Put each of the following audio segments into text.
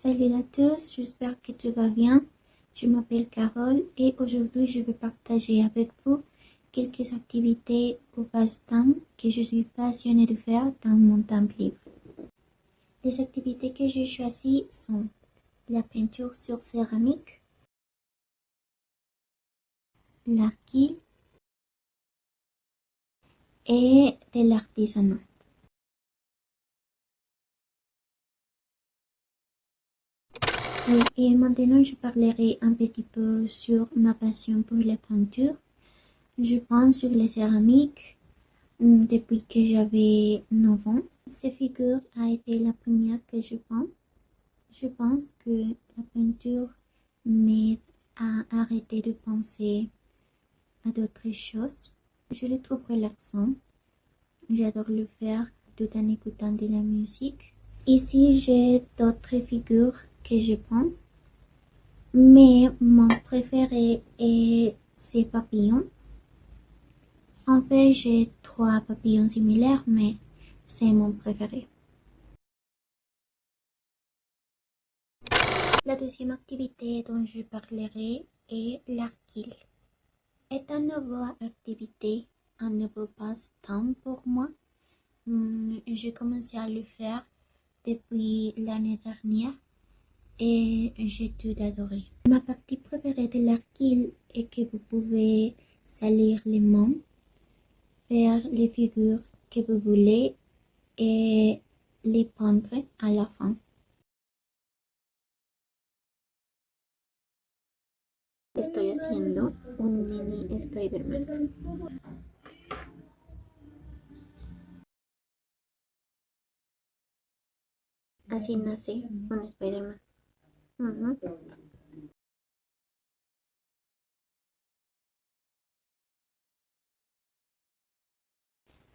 Salut à tous, j'espère que tout va bien. Je m'appelle Carole et aujourd'hui je vais partager avec vous quelques activités ou passe-temps que je suis passionnée de faire dans mon temps libre. Les activités que j'ai choisies sont la peinture sur céramique, l'argile et de l'artisanat. Et maintenant, je parlerai un petit peu sur ma passion pour la peinture. Je peins sur les céramiques depuis que j'avais 9 ans. Cette figure a été la première que je peins. Je pense que la peinture m'aide à arrêter de penser à d'autres choses. Je le trouve relaxant. J'adore le faire tout en écoutant de la musique. Ici, j'ai d'autres figures que je peins. Mais mon préféré est ces papillons. En fait, j'ai 3 papillons similaires, mais c'est mon préféré. La deuxième activité dont je parlerai est l'argile. C'est une nouvelle activité, un nouveau passe-temps pour moi. J'ai commencé à le faire depuis l'année dernière et j'ai tout adoré. Ma partie préférée de l'argile est que vous pouvez salir les mains, faire les figures que vous voulez et les peindre à la fin. Estoy haciendo un mini Spider-Man. Así nace un Spider-Man.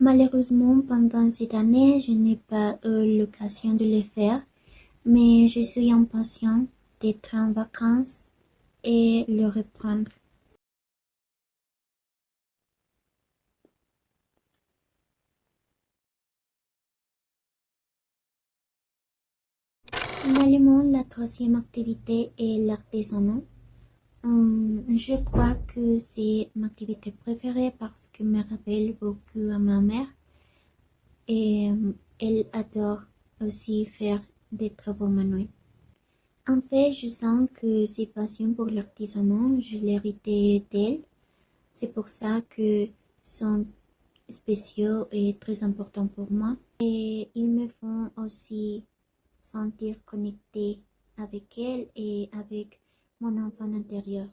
Malheureusement, pendant cette année, je n'ai pas eu l'occasion de le faire, mais je suis impatiente d'être en vacances et le reprendre. Finalement, la troisième activité est l'artisanat. Je crois que c'est ma activité préférée parce qu'elle me rappelle beaucoup à ma mère et elle adore aussi faire des travaux manuels. En fait, je sens que ces passions pour l'artisanat, je l'ai hérité d'elle. C'est pour ça que sont spéciaux et très importants pour moi. Et ils me font aussi sentir connectée avec elle et avec mon enfant intérieur.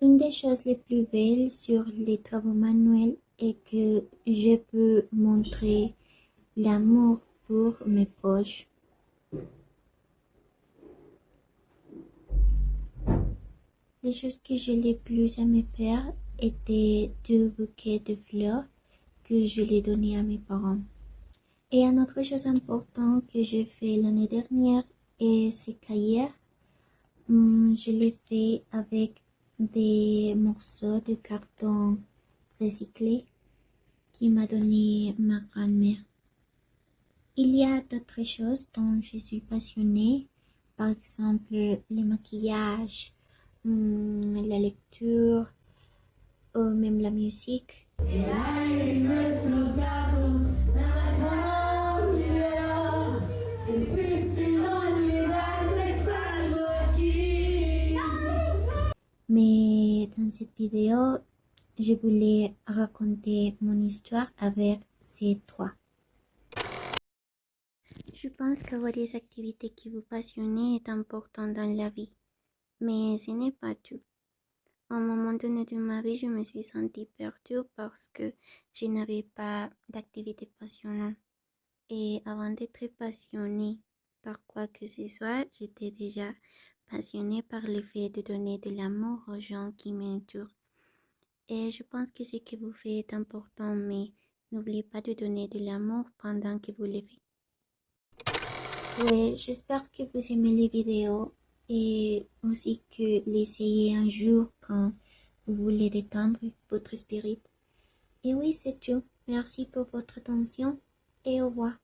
Une des choses les plus belles sur les travaux manuels est que je peux montrer l'amour pour mes proches. Les choses que je l'ai plus aimé faire étaient 2 bouquets de fleurs que je l'ai donné à mes parents. Et une autre chose importante que j'ai fait l'année dernière est ce qu'hier, je l'ai fait avec des morceaux de carton recyclé qui m'a donné ma grand-mère. Il y a d'autres choses dont je suis passionnée, par exemple le maquillage, la lecture, ou même la musique. Mais dans cette vidéo, je voulais raconter mon histoire avec ces 3. Je pense qu'avoir des activités qui vous passionnent est important dans la vie, mais ce n'est pas tout. À un moment donné de ma vie, je me suis sentie perdue parce que je n'avais pas d'activité passionnante. Et avant d'être passionnée par quoi que ce soit, j'étais déjà passionnée par le fait de donner de l'amour aux gens qui m'entourent. Et je pense que ce que vous faites est important, mais n'oubliez pas de donner de l'amour pendant que vous le faites. Ouais, j'espère que vous aimez les vidéos et aussi que l'essayez un jour quand vous voulez détendre votre esprit. Et oui, c'est tout. Merci pour votre attention et au revoir.